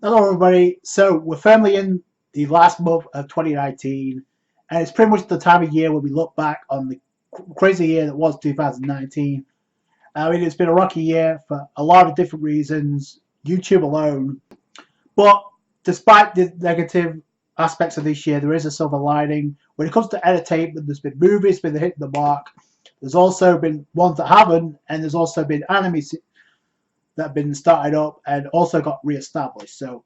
Hello, everybody. So we're firmly in the last month of 2019, and it's pretty much the time of year where we look back on the crazy year that was 2019. I mean, it's been a rocky year for a lot of different reasons, YouTube alone. But despite the negative aspects of this year, there is a silver lining. When it comes to entertainment, there's been movies been hitting the mark. There's also been ones that haven't, and there's also been anime that have been started up and also got re-established. So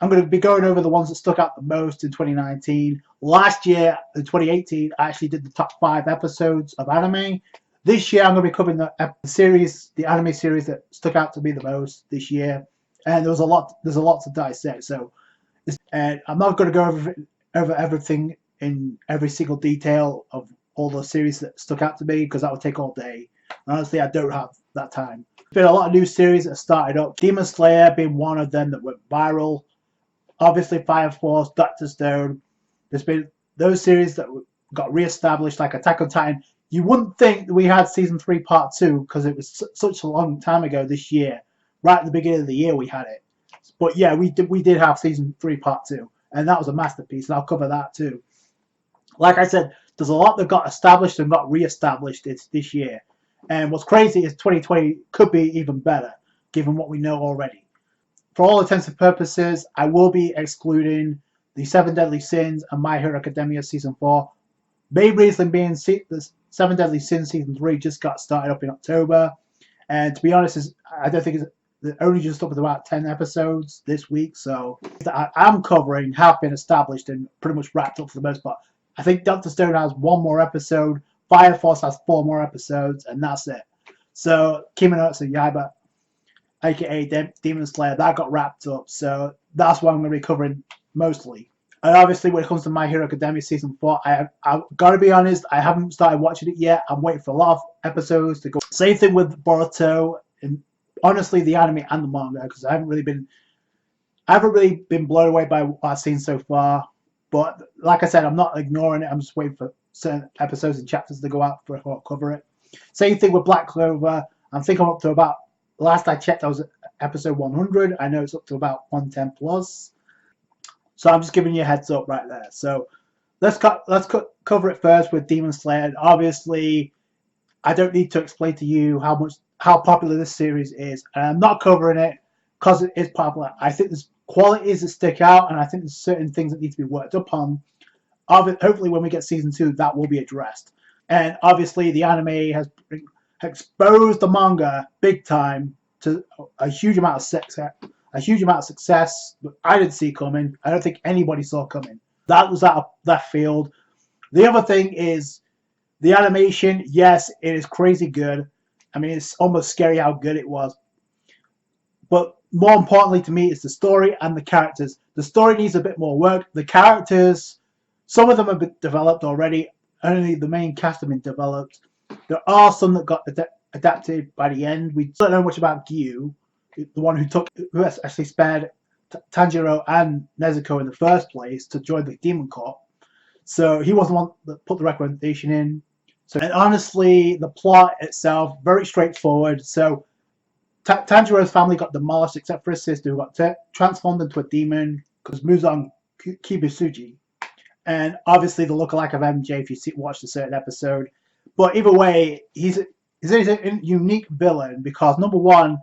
I'm going to be going over the ones that stuck out the most in 2019. Last year, in 2018, I actually did the top 5 episodes of anime. This year, I'm going to be covering the anime series that stuck out to me the most this year. And there's a lot to dissect. So, and I'm not going to go over everything in every single detail of all the series that stuck out to me because that would take all day. And honestly, I don't have that time. There's been a lot of new series that started up. Demon Slayer being one of them that went viral. Obviously, Fire Force, Doctor Stone. There's been those series that got re-established, like Attack on Titan. You wouldn't think that we had season 3, part 2, because it was such a long time ago this year. Right at the beginning of the year, we had it. But yeah, we did have season 3, part 2, and that was a masterpiece, and I'll cover that too. Like I said, there's a lot that got established and got re-established this year. And what's crazy is 2020 could be even better, given what we know already. For all intents and purposes, I will be excluding the Seven Deadly Sins and My Hero Academia Season 4. Main reason being the Seven Deadly Sins Season 3 just got started up in October. And to be honest, I don't think it's only just up with about 10 episodes this week. So I'm covering have been established and pretty much wrapped up for the most part. I think Doctor Stone has 1 more episode. Fire Force has 4 more episodes, and that's it. So Kimetsu and Yaiba, aka Demon Slayer, that got wrapped up. So that's what I'm going to be covering mostly. And obviously, when it comes to My Hero Academia Season 4, I've got to be honest, I haven't started watching it yet. I'm waiting for a lot of episodes to go. Same thing with Boruto, and honestly, the anime and the manga, because I haven't really been blown away by what I've seen so far. But like I said, I'm not ignoring it. I'm just waiting for certain episodes and chapters to go out before I cover it. Same thing with Black Clover. I think I'm up to about, last I checked, I was at episode 100. I know it's up to about 110 plus. So I'm just giving you a heads up right there. So let's cover it first with Demon Slayer. And obviously, I don't need to explain to you how popular this series is. And I'm not covering it because it is popular. I think there's qualities that stick out, and I think there's certain things that need to be worked upon. Hopefully, when we get season 2, that will be addressed. And obviously, the anime has exposed the manga big time to a huge amount of success that I didn't see coming. I don't think anybody saw coming. That was out of left field. The other thing is the animation. Yes, it is crazy good. I mean, it's almost scary how good it was. But more importantly to me is the story and the characters. The story needs a bit more work. The characters, some of them have been developed already. Only the main cast have been developed. There are some that got adapted by the end. We don't know much about Gyu, the one who actually spared Tanjiro and Nezuko in the first place to join the Demon Corps. So he was the one that put the recommendation in. So, and honestly, the plot itself very straightforward. So Tanjiro's family got demolished except for his sister, who got transformed into a demon because Muzan Kibutsuji. And obviously the lookalike of MJ if you watched a certain episode. But either way, he's a unique villain because, number one,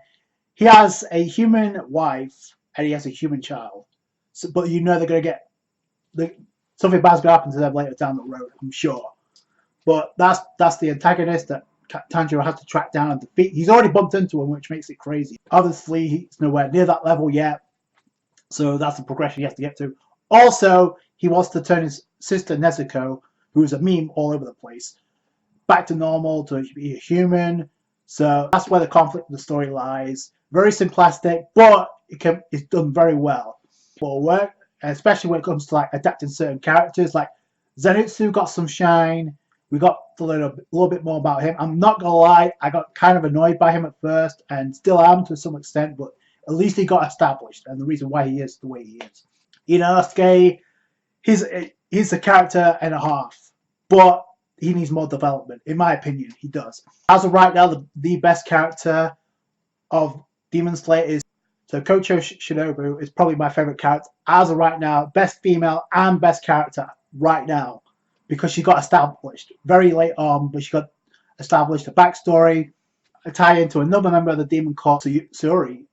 he has a human wife and he has a human child. So, but you know they're going to get something bad's going to happen to them later down the road, I'm sure. But that's the antagonist that Tanjiro has to track down and defeat. He's already bumped into him, which makes it crazy. Obviously, he's nowhere near that level yet. So that's the progression he has to get to. Also, he wants to turn his sister Nezuko, who is a meme all over the place, back to normal, to be a human. So that's where the conflict of the story lies. Very simplistic, but it's done very well. For work, especially when it comes to like adapting certain characters. Like Zenitsu got some shine. We got to learn a little bit more about him. I'm not gonna lie, I got kind of annoyed by him at first, and still am to some extent. But at least he got established, and the reason why he is the way he is. Inosuke, he's a character and a half, but he needs more development, in my opinion. He does. As of right now, the best character of Demon Slayer is So Kocho Shinobu is probably my favorite character as of right now, best female and best character right now, because she got established very late on, but she got established a backstory, a tie into another member of the Demon Corps, Suri,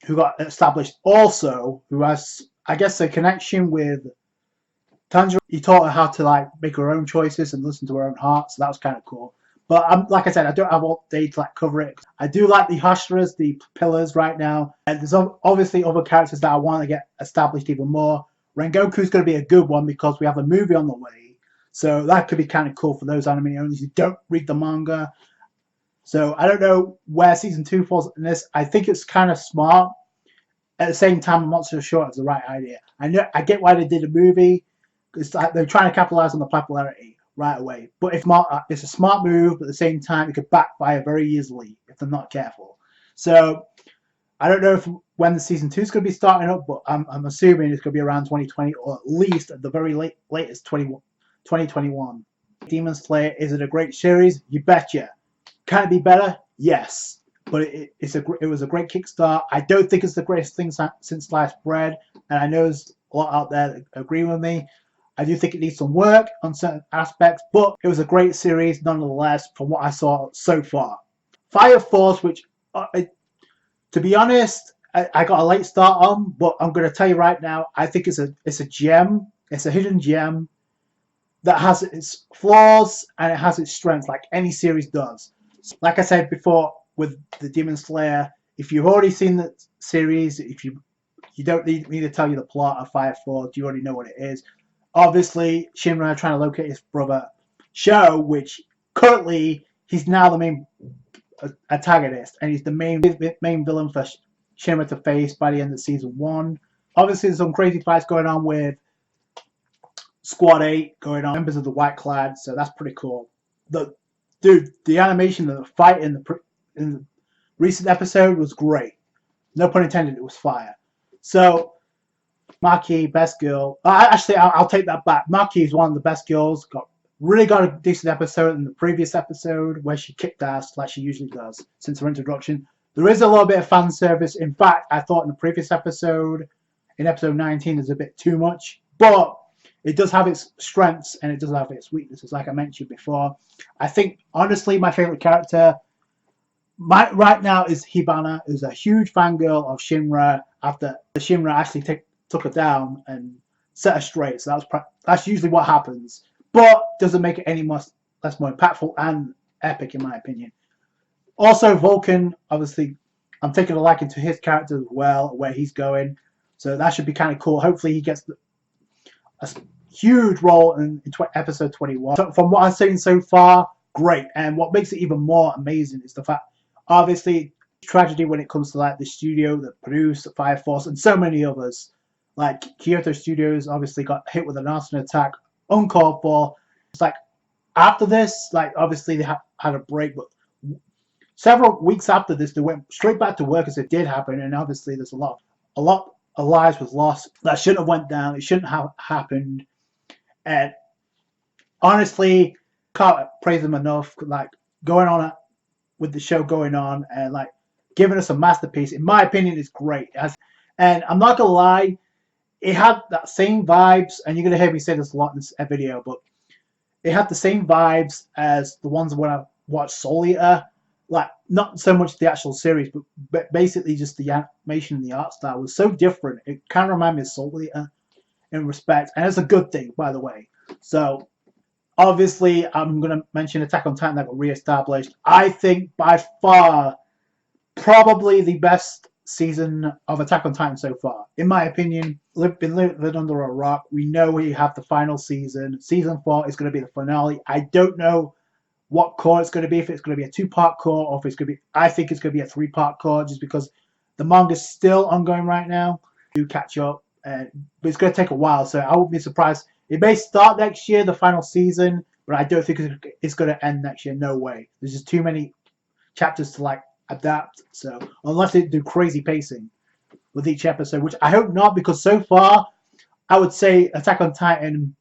who got established also, who has, I guess, a connection with Tanjiro. He taught her how to like make her own choices and listen to her own heart, so that was kind of cool. But like I said, I don't have all day to like cover it. I do like the Hashras, the pillars right now, and there's obviously other characters that I want to get established even more. Rengoku's going to be a good one because we have a movie on the way, so that could be kind of cool for those anime owners who don't read the manga. So I don't know where season 2 falls in this. I think it's kind of smart. At the same time, I'm not so sure it's the right idea. I get why they did a movie. It's like they're trying to capitalize on the popularity right away. But it's a smart move, but at the same time, it could backfire very easily if they're not careful. So I don't know when the season 2 is going to be starting up, but I'm assuming it's going to be around 2020 or at least at the very latest 2021. Demon Slayer, is it a great series? You betcha. Can it be better? Yes. But it was a great kickstart. I don't think it's the greatest thing since sliced bread, and I know there's a lot out there that agree with me. I do think it needs some work on certain aspects, but it was a great series nonetheless from what I saw so far. Fire Force, which, to be honest, I got a late start on, but I'm going to tell you right now, I think it's a gem. It's a hidden gem that has its flaws and it has its strengths, like any series does. Like I said before with the Demon Slayer, if you've already seen the series, if you don't need me to tell you the plot of Fire Force, you already know what it is. Obviously, Shinra trying to locate his brother Sho, which currently he's now the main antagonist, and he's the main villain for Shinra to face by the end of season 1. Obviously, there's some crazy fights going on with Squad 8 going on, members of the White Clad, so that's pretty cool. The animation of the fight in the recent episode was great. No pun intended, it was fire. So, Maki, best girl. Actually, I'll take that back. Maki is one of the best girls. Really got a decent episode in the previous episode where she kicked ass like she usually does since her introduction. There is a little bit of fan service. In fact, I thought in the previous episode, in episode 19, there's a bit too much. But it does have its strengths and it does have its weaknesses, like I mentioned before. I think, honestly, my favorite character right now is Hibana, who's a huge fangirl of Shinra after Shinra actually took her down and set her straight. So that's usually what happens. But doesn't make it any less more impactful and epic, in my opinion. Also, Vulcan, obviously, I'm taking a liking to his character as well, where he's going. So that should be kind of cool. Hopefully he gets a huge role in episode 21. So from what I've seen so far, great. And what makes it even more amazing is the fact, obviously, tragedy when it comes to like the studio that produced Fire Force and so many others. Like Kyoto Studios obviously got hit with an arson attack, uncalled for. It's like after this, like obviously they had a break, but several weeks after this, they went straight back to work as it did happen. And obviously, there's a lot of lives was lost that shouldn't have went down. It shouldn't have happened. And honestly, can't praise them enough. Like going on with the show going on and like giving us a masterpiece. In my opinion, is great. And I'm not gonna lie, it had that same vibes. And you're gonna hear me say this a lot in this video, but it had the same vibes as the ones when I watched Soul Eater. Like not so much the actual series, but basically just the animation and the art style was so different. It kind of reminded me of Soul Eater in respect, and it's a good thing, by the way. So obviously, I'm going to mention Attack on Titan that got re-established. I think by far, probably the best season of Attack on Titan so far. In my opinion, been living under a rock. We know we have the final season. Season 4 is going to be the finale. I don't know what core it's going to be, if it's going to be a 2-part core or if it's going to be, I think it's going to be a 3-part core just because the manga's still ongoing right now. Do catch up, but it's going to take a while, so I wouldn't be surprised. It may start next year, the final season, but I don't think it's going to end next year. No way. There's just too many chapters to like adapt. So unless they do crazy pacing with each episode, which I hope not, because so far I would say Attack on Titan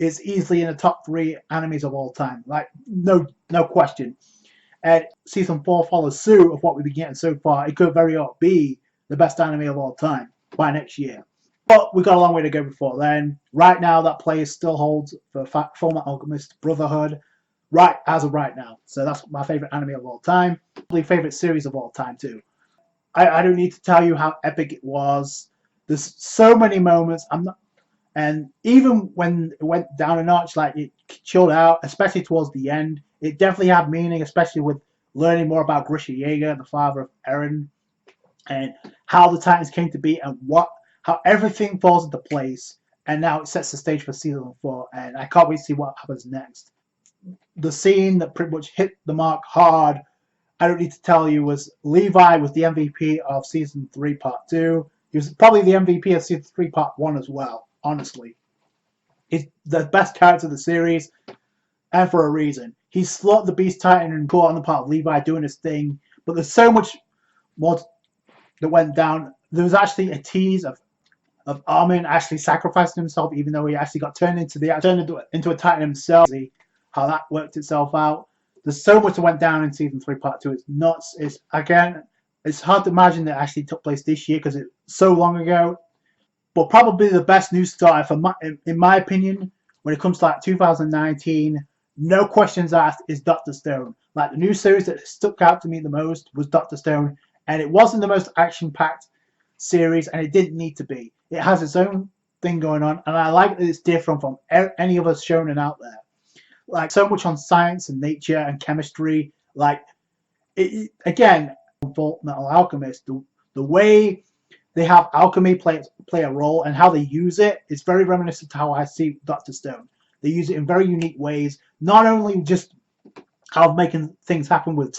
is easily in the top 3 animes of all time. Like no question. And season 4 follows suit of what we've been getting so far. It could very well be the best anime of all time by next year. But we've got a long way to go before then. Right now, that place still holds for Fullmetal Alchemist Brotherhood, right as of right now. So that's my favorite anime of all time. Probably favorite series of all time too. I don't need to tell you how epic it was. There's so many moments. And even when it went down a notch, like it chilled out, especially towards the end, it definitely had meaning, especially with learning more about Grisha Yeager, the father of Eren, and how the Titans came to be, and how everything falls into place. And now it sets the stage for season 4, and I can't wait to see what happens next. The scene that pretty much hit the mark hard, I don't need to tell you, was Levi was the MVP of season 3 part 2. He was probably the MVP of season 3 part 1 as well, honestly. He's the best character of the series, and for a reason. He slaughtered the Beast Titan and caught on the part of Levi doing his thing, but there's so much more that went down. There was actually a tease of Armin actually sacrificing himself, even though he actually got turned into a Titan himself. See how that worked itself out. There's so much that went down in season 3 part 2. It's nuts. It's hard to imagine that it actually took place this year because it's so long ago. But probably the best news starter in my opinion, when it comes to like 2019, no questions asked, is Dr. Stone. Like the new series that stuck out to me the most was Dr. Stone, and it wasn't the most action-packed series, and it didn't need to be. It has its own thing going on, and I like that it's different from any other shonen out there. Like so much on science and nature and chemistry. Like again, Fullmetal Alchemist, the way they have alchemy play a role and how they use it is very reminiscent to how I see Dr. Stone. They use it in very unique ways. Not only just how making things happen with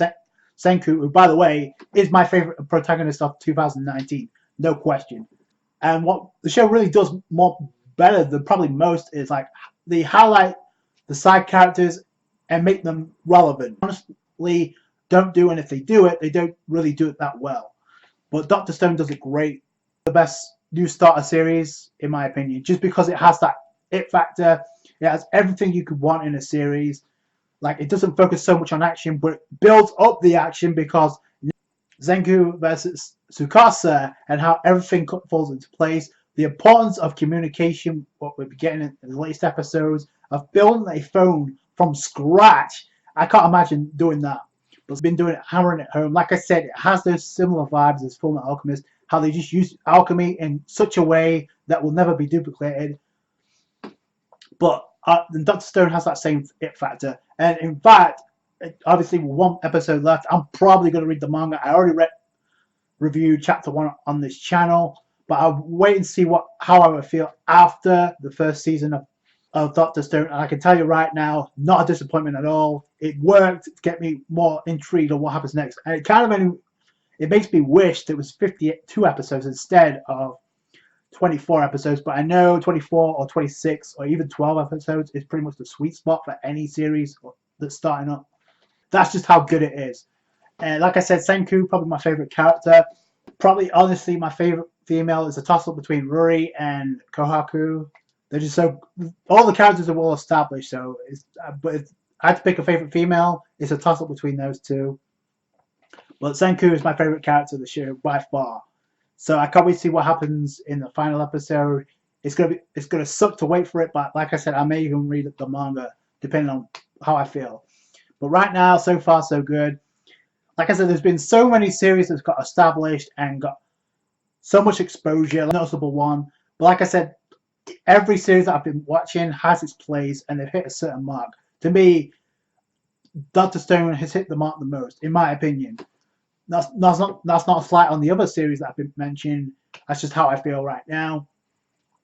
Senku, who, by the way, is my favorite protagonist of 2019, no question. And what the show really does more better than probably most is like they highlight the side characters and make them relevant. Honestly, don't do, and if they do it, they don't really do it that well. But Dr. Stone does it great. The best new starter series, in my opinion, just because it has that it factor. It has everything you could want in a series. Like it doesn't focus so much on action, but it builds up the action because Senku versus Tsukasa and how everything falls into place. The importance of communication, what we'll be getting in the latest episodes, of building a phone from scratch. I can't imagine doing that. But it's been doing it, hammering it home. Like I said, it has those similar vibes as Fullmetal Alchemist, how they just use alchemy in such a way that will never be duplicated. But Dr. Stone has that same it factor. And in fact, obviously with one episode left, I'm probably going to read the manga. I already reviewed chapter 1 on this channel, but I'll wait and see how I would feel after the first season of Dr. Stone. And I can tell you right now, not a disappointment at all. It worked to get me more intrigued on what happens next. And it makes me wish there was 52 episodes instead of 24 episodes. But I know 24 or 26 or even 12 episodes is pretty much the sweet spot for any series that's starting up. That's just how good it is. And like I said, Senku, probably my favorite character. Probably, honestly, my favorite female is a toss-up between Ruri and Kohaku. They're just so... All the characters are well established, so... But if I had to pick a favorite female, it's a toss-up between those two. But Senku is my favorite character of the show, by far. So I can't wait to see what happens in the final episode. It's gonna suck to wait for it, but like I said, I may even read the manga, depending on how I feel. But right now, so far, so good. Like I said, there's been so many series that's got established and got so much exposure, a noticeable one. But like I said, every series that I've been watching has its place and they've hit a certain mark. To me, Dr. Stone has hit the mark the most, in my opinion. That's not a slight on the other series that I've been mentioning. That's just how I feel right now.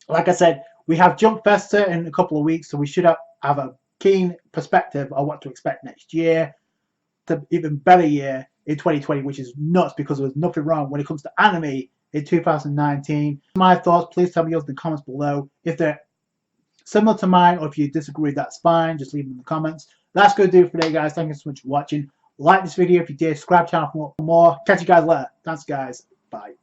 Like I said, we have Jump Festa in a couple of weeks, so we should have a keen perspective of what to expect next year. An even better year in 2020, which is nuts because there was nothing wrong when it comes to anime in 2019. My thoughts, please tell me yours in the comments below. If they're similar to mine or if you disagree, that's fine. Just leave them in the comments. That's going to do it for today, guys. Thank you so much for watching. Like this video if you did. Subscribe to the channel for more. Catch you guys later. Thanks, guys. Bye.